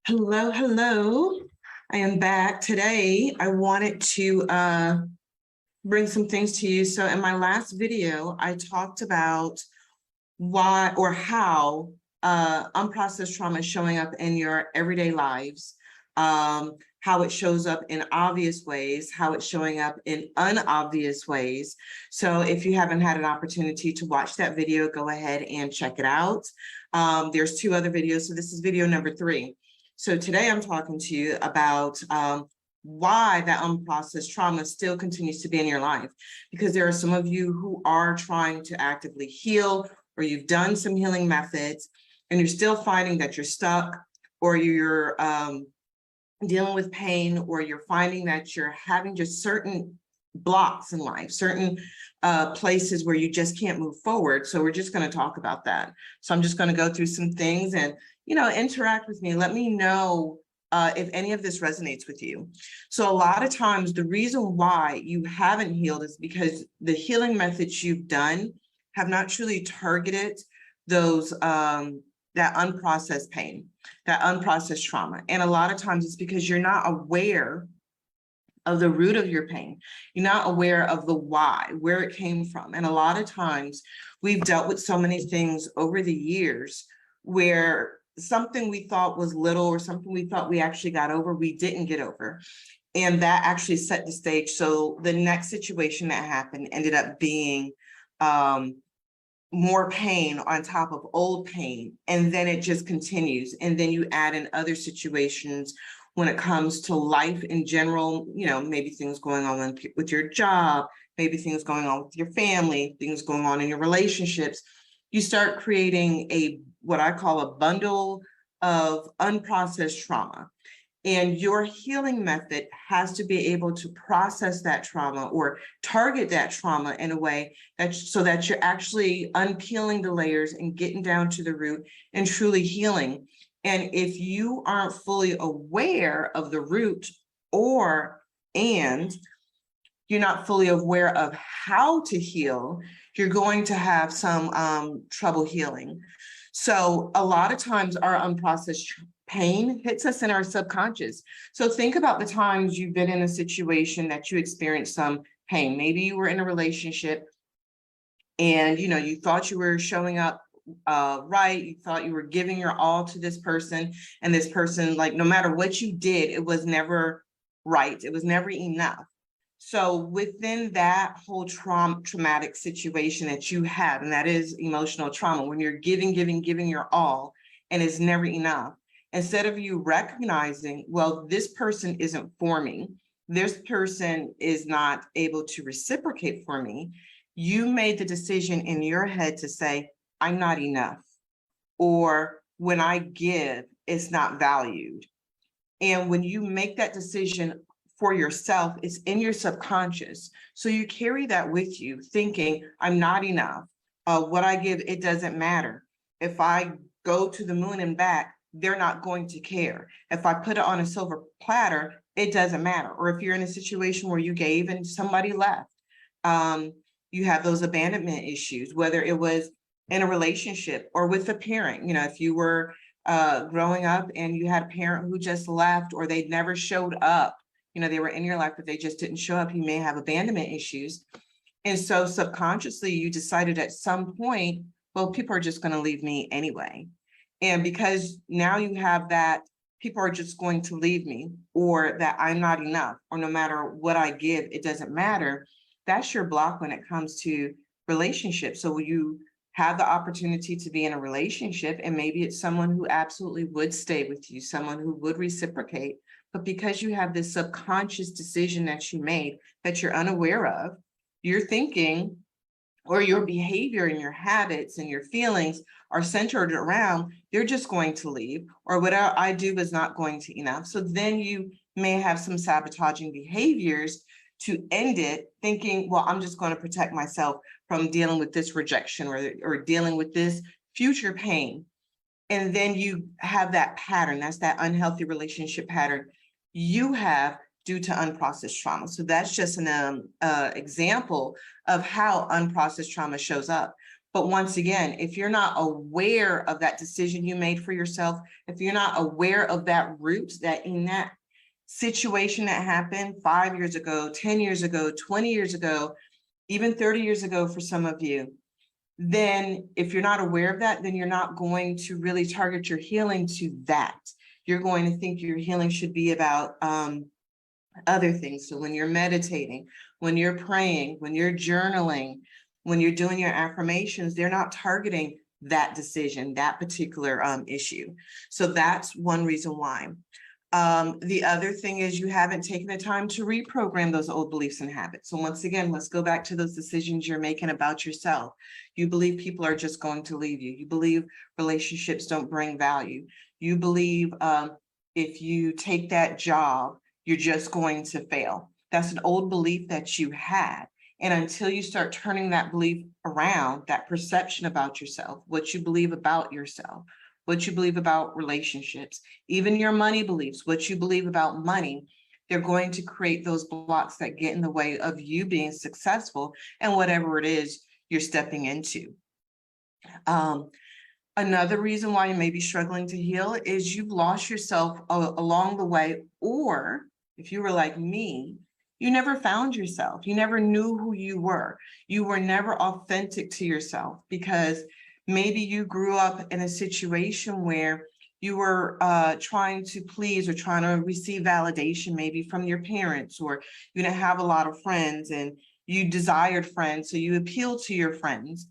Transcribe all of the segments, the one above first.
Hello, hello. I am back today. I wanted to bring some things to you. So in my last video, I talked about why or how unprocessed trauma is showing up in your everyday lives, how it shows up in obvious ways, how it's showing up in unobvious ways. So if you haven't had an opportunity to watch that video, go ahead and check it out. There's two other videos. So this is video number 3. So today I'm talking to you about why that unprocessed trauma still continues to be in your life, because there are some of you who are trying to actively heal, or you've done some healing methods and you're still finding that you're stuck, or you're dealing with pain, or you're finding that you're having just certain blocks in life, certain places where you just can't move forward. So we're just going to talk about that. So I'm just going to go through some things and, interact with me. Let me know if any of this resonates with you. So a lot of times the reason why you haven't healed is because the healing methods you've done have not truly targeted those that unprocessed pain, that unprocessed trauma. And a lot of times it's because you're not aware of the root of your pain. You're not aware of the why, where it came from. And a lot of times we've dealt with so many things over the years where something we thought was little, or something we thought we actually got over, we didn't get over. And that actually set the stage. So the next situation that happened ended up being more pain on top of old pain. And then it just continues. And then you add in other situations when it comes to life in general, maybe things going on with your job, maybe things going on with your family, things going on in your relationships. You start creating what I call a bundle of unprocessed trauma. And your healing method has to be able to process that trauma or target that trauma in a way so that you're actually unpeeling the layers and getting down to the root and truly healing. And if you aren't fully aware of the root, and you're not fully aware of how to heal, you're going to have some trouble healing. So a lot of times our unprocessed pain hits us in our subconscious. So think about the times you've been in a situation that you experienced some pain. Maybe you were in a relationship and you thought you were showing up right. You thought you were giving your all to this person, and this person, like, no matter what you did, it was never right. It was never enough. So within that whole traumatic situation that you have, and that is emotional trauma, when you're giving your all, and it's never enough, instead of you recognizing, well, this person isn't for me, this person is not able to reciprocate for me, you made the decision in your head to say, I'm not enough, or when I give, it's not valued. And when you make that decision for yourself, it's in your subconscious. So you carry that with you thinking, I'm not enough. What I give, it doesn't matter. If I go to the moon and back, they're not going to care. If I put it on a silver platter, it doesn't matter. Or if you're in a situation where you gave and somebody left, you have those abandonment issues, whether it was in a relationship or with a parent. If you were growing up and you had a parent who just left, or they never showed up, they were in your life, but they just didn't show up, you may have abandonment issues. And so subconsciously you decided at some point, well, people are just going to leave me anyway. And because now you have that, people are just going to leave me, or that I'm not enough, or no matter what I give, it doesn't matter. That's your block when it comes to relationships. So you have the opportunity to be in a relationship, and maybe it's someone who absolutely would stay with you, someone who would reciprocate. But because you have this subconscious decision that you made that you're unaware of, you're thinking, or your behavior and your habits and your feelings are centered around, they're just going to leave, or whatever I do is not going to enough. So then you may have some sabotaging behaviors to end it, thinking, well, I'm just going to protect myself from dealing with this rejection, or dealing with this future pain. And then you have that pattern, that's that unhealthy relationship pattern you have due to unprocessed trauma. So that's just an example of how unprocessed trauma shows up. But once again, if you're not aware of that decision you made for yourself, if you're not aware of that root, that in that situation that happened 5 years ago, 10 years ago, 20 years ago, even 30 years ago for some of you, then if you're not aware of that, then you're not going to really target your healing to that. You're going to think your healing should be about other things. So when you're meditating, when you're praying, when you're journaling, when you're doing your affirmations, they're not targeting that decision, that particular issue. So that's one reason why. The other thing is you haven't taken the time to reprogram those old beliefs and habits. So once again, let's go back to those decisions you're making about yourself. You believe people are just going to leave you. You believe relationships don't bring value. You believe if you take that job, you're just going to fail. That's an old belief that you had. And until you start turning that belief around, that perception about yourself, what you believe about yourself, what you believe about relationships, even your money beliefs, what you believe about money, they're going to create those blocks that get in the way of you being successful and whatever it is you're stepping into. Another reason why you may be struggling to heal is you've lost yourself along the way, or if you were like me, you never found yourself. You never knew who you were. You were never authentic to yourself because maybe you grew up in a situation where you were trying to please or trying to receive validation, maybe from your parents, or you didn't have a lot of friends and you desired friends, so you appealed to your friends.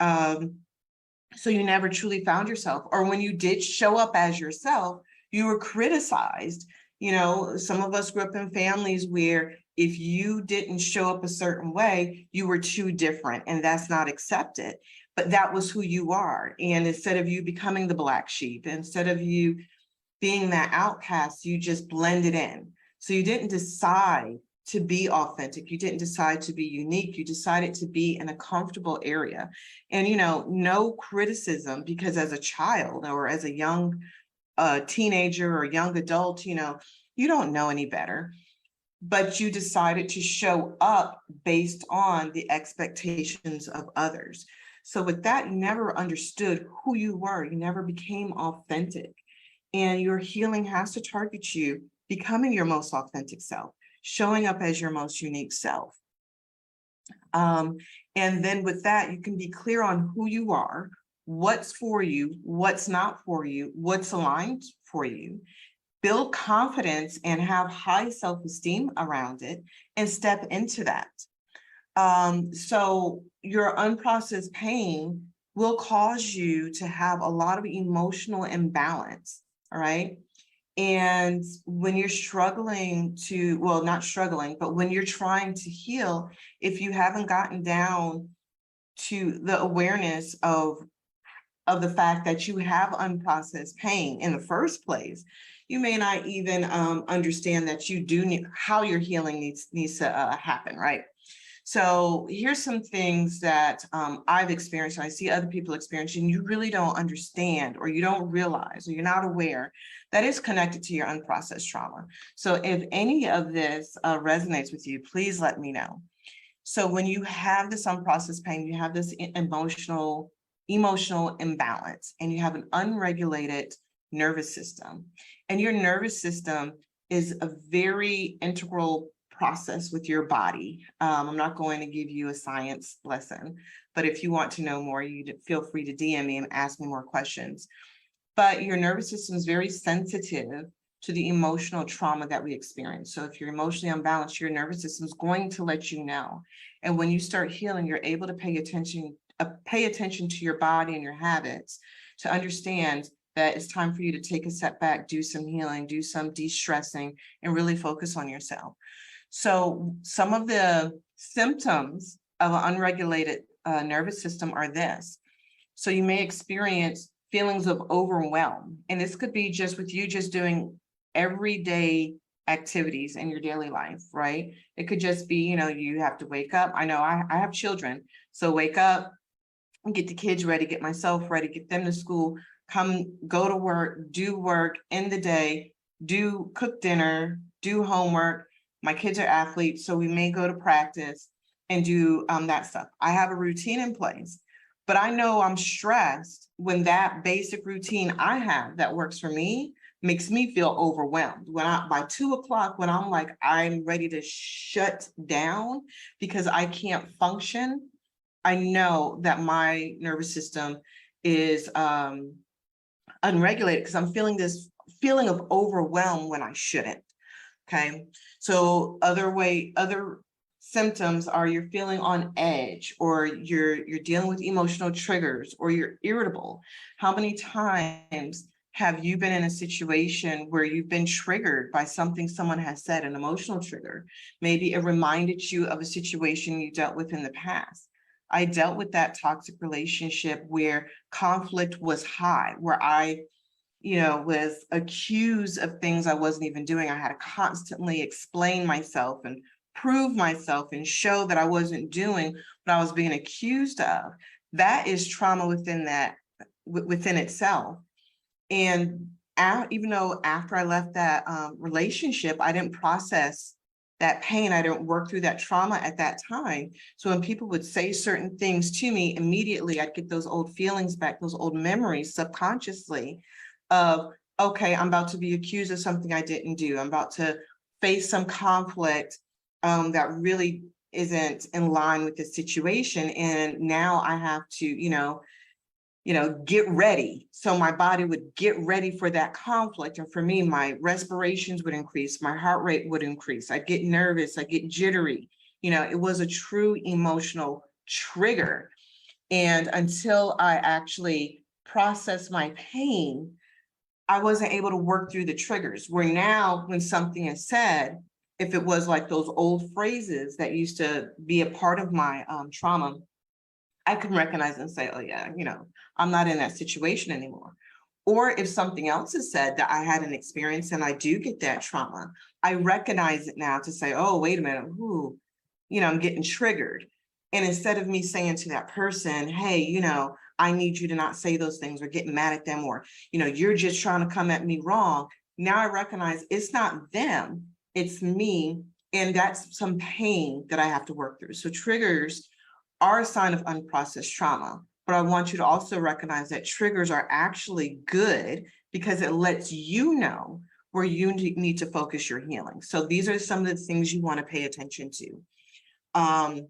So you never truly found yourself. Or when you did show up as yourself, you were criticized. You know, some of us grew up in families where if you didn't show up a certain way, you were too different, and that's not accepted. But that was who you are. And instead of you becoming the black sheep, instead of you being that outcast, you just blended in. So you didn't decide to be authentic. You didn't decide to be unique. You decided to be in a comfortable area. And, you know, no criticism, because as a child or as a young teenager or young adult, you know, you don't know any better. But you decided to show up based on the expectations of others. So with that, you never understood who you were. You never became authentic. And your healing has to target you becoming your most authentic self, showing up as your most unique self. And then with that, you can be clear on who you are, what's for you, what's not for you, what's aligned for you. Build confidence and have high self-esteem around it and step into that. So your unprocessed pain will cause you to have a lot of emotional imbalance, all right? And when you're struggling to, well, not struggling, but when you're trying to heal, if you haven't gotten down to the awareness of the fact that you have unprocessed pain in the first place, you may not even understand that you do need, how your healing needs to happen, right? So here's some things that I've experienced, and I see other people experiencing, you really don't understand, or you don't realize, or you're not aware that is connected to your unprocessed trauma. So if any of this resonates with you, please let me know. So when you have this unprocessed pain, you have this emotional imbalance, and you have an unregulated nervous system. And your nervous system is a very integral process with your body. I'm not going to give you a science lesson, but if you want to know more, you feel free to DM me and ask me more questions. But your nervous system is very sensitive to the emotional trauma that we experience. So if you're emotionally unbalanced, your nervous system is going to let you know. And when you start healing, you're able to pay attention to your body and your habits to understand that it's time for you to take a step back, do some healing, do some de-stressing, and really focus on yourself. So some of the symptoms of an unregulated nervous system are this. So you may experience feelings of overwhelm, and this could be just with you just doing everyday activities in your daily life, right? It could just be, you know, you have to wake up. I know I have children, so wake up and get the kids ready, get myself ready, get them to school, come, go to work, do work in the day, cook dinner, do homework. My kids are athletes, so we may go to practice and do that stuff. I have a routine in place, But I know I'm stressed when that basic routine I have that works for me makes me feel overwhelmed. When by 2 o'clock, when I'm like, I'm ready to shut down because I can't function, I know that my nervous system is unregulated because I'm feeling this feeling of overwhelm when I shouldn't. Okay. So other symptoms are you're feeling on edge, or you're dealing with emotional triggers, or you're irritable. How many times have you been in a situation where you've been triggered by something someone has said, an emotional trigger? Maybe it reminded you of a situation you dealt with in the past. I dealt with that toxic relationship where conflict was high, where I was accused of things I wasn't even doing. I had to constantly explain myself and prove myself and show that I wasn't doing what I was being accused of. That is trauma within itself. And even though after I left that relationship, I didn't process that pain, I didn't work through that trauma at that time. So when people would say certain things to me, immediately I'd get those old feelings back, those old memories subconsciously of, okay, I'm about to be accused of something I didn't do. I'm about to face some conflict that really isn't in line with the situation. And now I have to, get ready. So my body would get ready for that conflict. And for me, my respirations would increase, my heart rate would increase. I'd get nervous, I'd get jittery. It was a true emotional trigger. And until I actually processed my pain, I wasn't able to work through the triggers. Where now, when something is said, if it was like those old phrases that used to be a part of my trauma, I can recognize and say, oh yeah, I'm not in that situation anymore. Or if something else is said that I had an experience and I do get that trauma, I recognize it now to say, oh, wait a minute, I'm getting triggered. And instead of me saying to that person, hey, I need you to not say those things, or getting mad at them, or, you're just trying to come at me wrong. Now I recognize it's not them, it's me. And that's some pain that I have to work through. So triggers are a sign of unprocessed trauma. But I want you to also recognize that triggers are actually good because it lets you know where you need to focus your healing. So these are some of the things you want to pay attention to.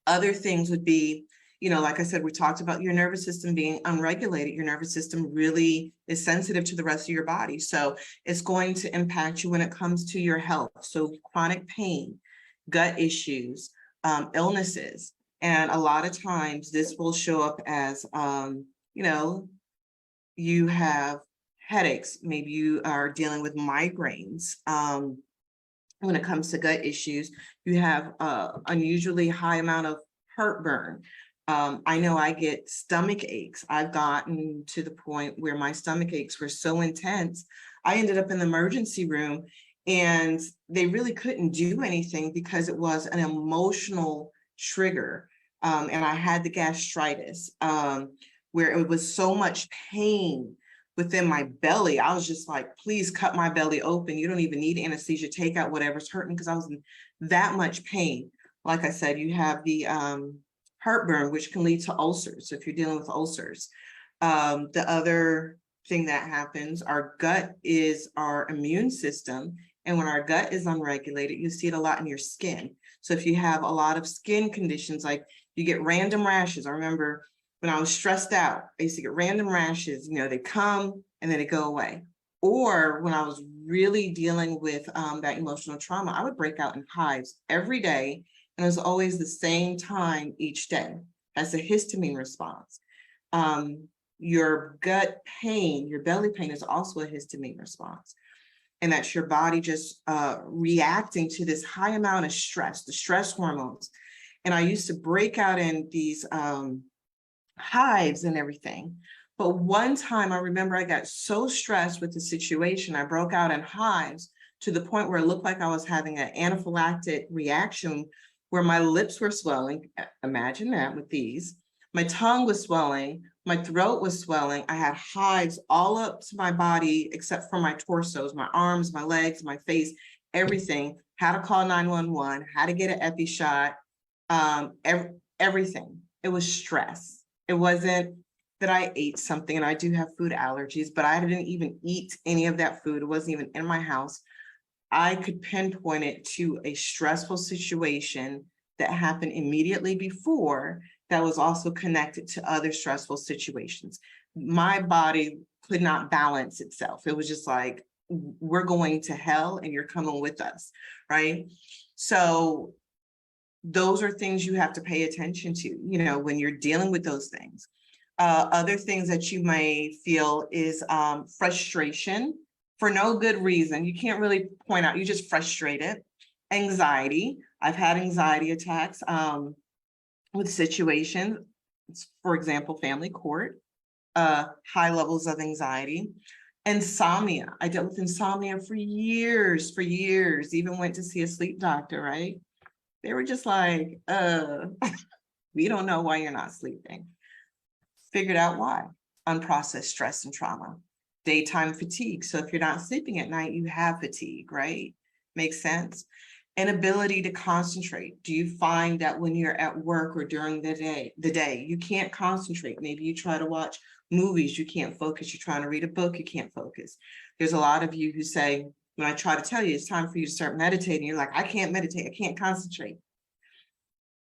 Other things would be, like I said, we talked about your nervous system being unregulated. Your nervous system really is sensitive to the rest of your body. So it's going to impact you when it comes to your health. So chronic pain, gut issues, illnesses. And a lot of times this will show up as, you have headaches. Maybe you are dealing with migraines. When it comes to gut issues, you have unusually high amount of heartburn. I know I get stomach aches. I've gotten to the point where my stomach aches were so intense, I ended up in the emergency room and they really couldn't do anything because it was an emotional trigger. And I had the gastritis, where it was so much pain within my belly. I was just like, please cut my belly open. You don't even need anesthesia. Take out whatever's hurting, because I was in that much pain. Like I said, you have the heartburn, which can lead to ulcers. So if you're dealing with ulcers, the other thing that happens, our gut is our immune system. And when our gut is unregulated, you see it a lot in your skin. So if you have a lot of skin conditions, like you get random rashes. I remember when I was stressed out, I used to get random rashes, they come and then they go away. Or when I was really dealing with that emotional trauma, I would break out in hives every day. And it was always the same time each day. That's a histamine response. Your gut pain, your belly pain is also a histamine response. And that's your body just reacting to this high amount of stress, the stress hormones. And I used to break out in these hives and everything. But one time I remember I got so stressed with the situation, I broke out in hives to the point where it looked like I was having an anaphylactic reaction where my lips were swelling. Imagine that with these. My tongue was swelling, my throat was swelling. I had hives all up to my body except for my torsos, my arms, my legs, my face, everything. Had to call 911, had to get an epi shot, everything. It was stress. It wasn't that I ate something, and I do have food allergies, but I didn't even eat any of that food. It wasn't even in my house. I could pinpoint it to a stressful situation that happened immediately before that was also connected to other stressful situations. My body could not balance itself. It was just like, we're going to hell and you're coming with us, right? So those are things you have to pay attention to, when you're dealing with those things. Other things that you may feel is frustration for no good reason. You can't really point out, you're just frustrated. Anxiety. I've had anxiety attacks with situations, for example, family court, high levels of anxiety. Insomnia. I dealt with insomnia for years, even went to see a sleep doctor, right? They were just like, we don't know why you're not sleeping. Figured out why. Unprocessed stress and trauma. Daytime fatigue. So if you're not sleeping at night, you have fatigue, right? Makes sense. Inability to concentrate. Do you find that when you're at work or during the day, you can't concentrate? Maybe you try to watch movies, you can't focus. You're trying to read a book, you can't focus. There's a lot of you who say, when I try to tell you it's time for you to start meditating, you're like, I can't meditate, I can't concentrate.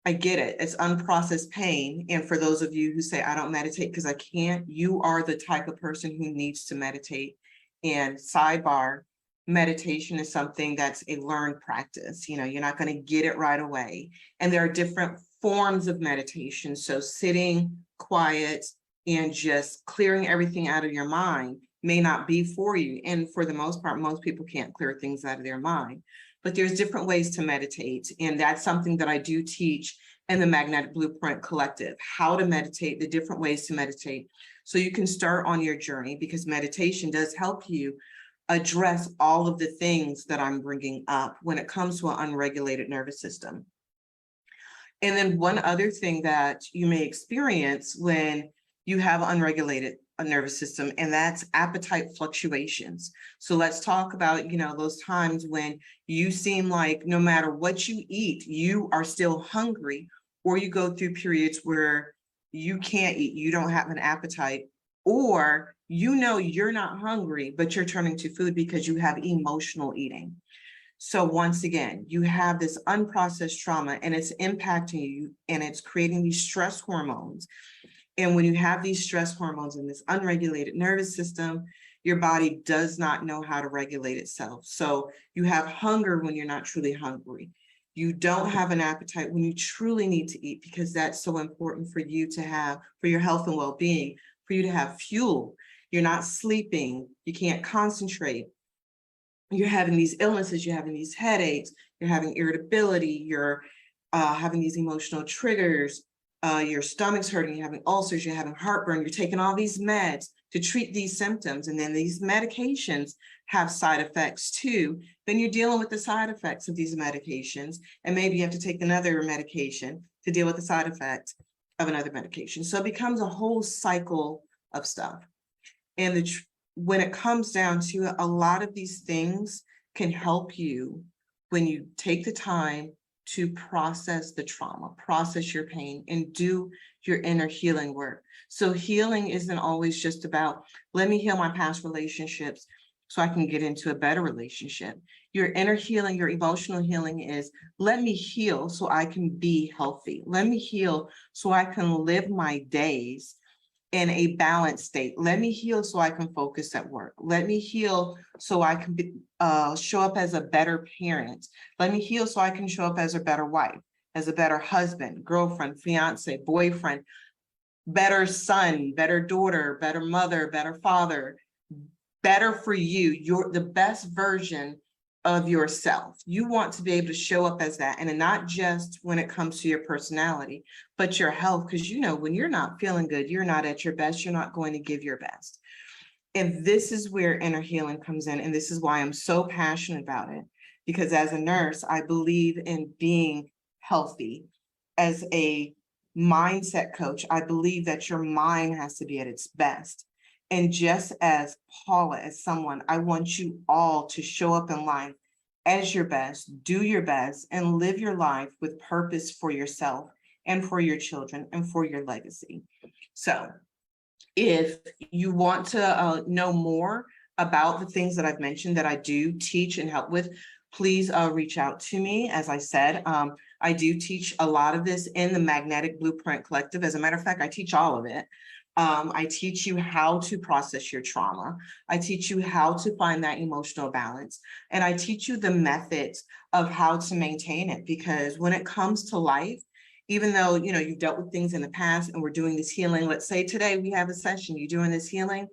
I get it. It's unprocessed pain. And for those of you who say, I don't meditate because I can't, you are the type of person who needs to meditate. And sidebar, meditation is something that's a learned practice. You're not going to get it right away. And there are different forms of meditation. So sitting quiet and just clearing everything out of your mind may not be for you. And for the most part, most people can't clear things out of their mind. But there's different ways to meditate. And that's something that I do teach in the Magnetic Blueprint Collective, how to meditate, the different ways to meditate. So you can start on your journey, because meditation does help you address all of the things that I'm bringing up when it comes to an unregulated nervous system. And then one other thing that you may experience when you have unregulated nervous system, and that's appetite fluctuations. So let's talk about, those times when you seem like no matter what you eat, you are still hungry, or you go through periods where you can't eat, you don't have an appetite, or you're not hungry, but you're turning to food because you have emotional eating. So once again, you have this unprocessed trauma and it's impacting you, and it's creating these stress hormones. And when you have these stress hormones in this unregulated nervous system, your body does not know how to regulate itself. So you have hunger when you're not truly hungry. You don't have an appetite when you truly need to eat, because that's so important for you to have, for your health and well-being, for you to have fuel. You're not sleeping. You can't concentrate. You're having these illnesses, you're having these headaches, you're having irritability, you're having these emotional triggers, your stomach's hurting, you're having ulcers, you're having heartburn, you're taking all these meds to treat these symptoms. And then these medications have side effects too. Then you're dealing with the side effects of these medications. And maybe you have to take another medication to deal with the side effect of another medication. So it becomes a whole cycle of stuff. And when it comes down to, a lot of these things can help you when you take the time to process the trauma, process your pain, and do your inner healing work. So healing isn't always just about, let me heal my past relationships so I can get into a better relationship. Your inner healing, your emotional healing is, let me heal so I can be healthy. Let me heal so I can live my days in a balanced state. Let me heal so I can focus at work. Let me heal so I can show up as a better parent. Let me heal so I can show up as a better wife, as a better husband, girlfriend, fiance, boyfriend, better son, better daughter, better mother, better father, better for you. You're the best version of yourself. You want to be able to show up as that, and not just when it comes to your personality, but your health. Because when you're not feeling good, you're not at your best, you're not going to give your best. And this is where inner healing comes in. And this is why I'm so passionate about it, because as a nurse, I believe in being healthy. As a mindset coach, I believe that your mind has to be at its best. And just as Paula, as someone, I want you all to show up in life as your best, do your best, and live your life with purpose for yourself and for your children and for your legacy. So if you want to know more about the things that I've mentioned that I do teach and help with, please reach out to me. As I said, I do teach a lot of this in the Magnetic Blueprint Collective. As a matter of fact, I teach all of it. I teach you how to process your trauma. I teach you how to find that emotional balance. And I teach you the methods of how to maintain it. Because when it comes to life, even though, you know, you've dealt with things in the past and we're doing this healing, let's say today we have a session, you're doing this healing,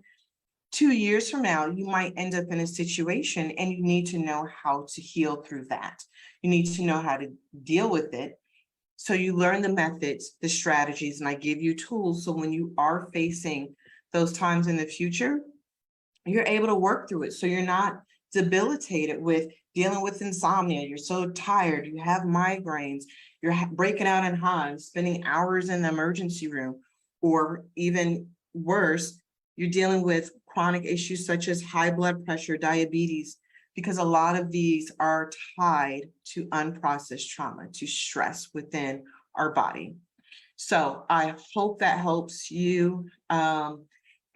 2 years from now, you might end up in a situation and you need to know how to heal through that. You need to know how to deal with it. So you learn the methods, the strategies, and I give you tools. So when you are facing those times in the future, you're able to work through it. So you're not debilitated with dealing with insomnia. You're so tired, you have migraines, you're breaking out in hives, spending hours in the emergency room, or even worse, you're dealing with chronic issues such as high blood pressure, diabetes, because a lot of these are tied to unprocessed trauma, to stress within our body. So I hope that helps you. And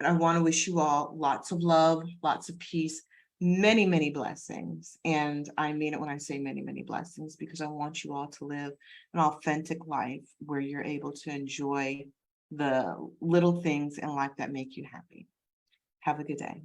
I want to wish you all lots of love, lots of peace, many, many blessings. And I mean it when I say many, many blessings, because I want you all to live an authentic life where you're able to enjoy the little things in life that make you happy. Have a good day.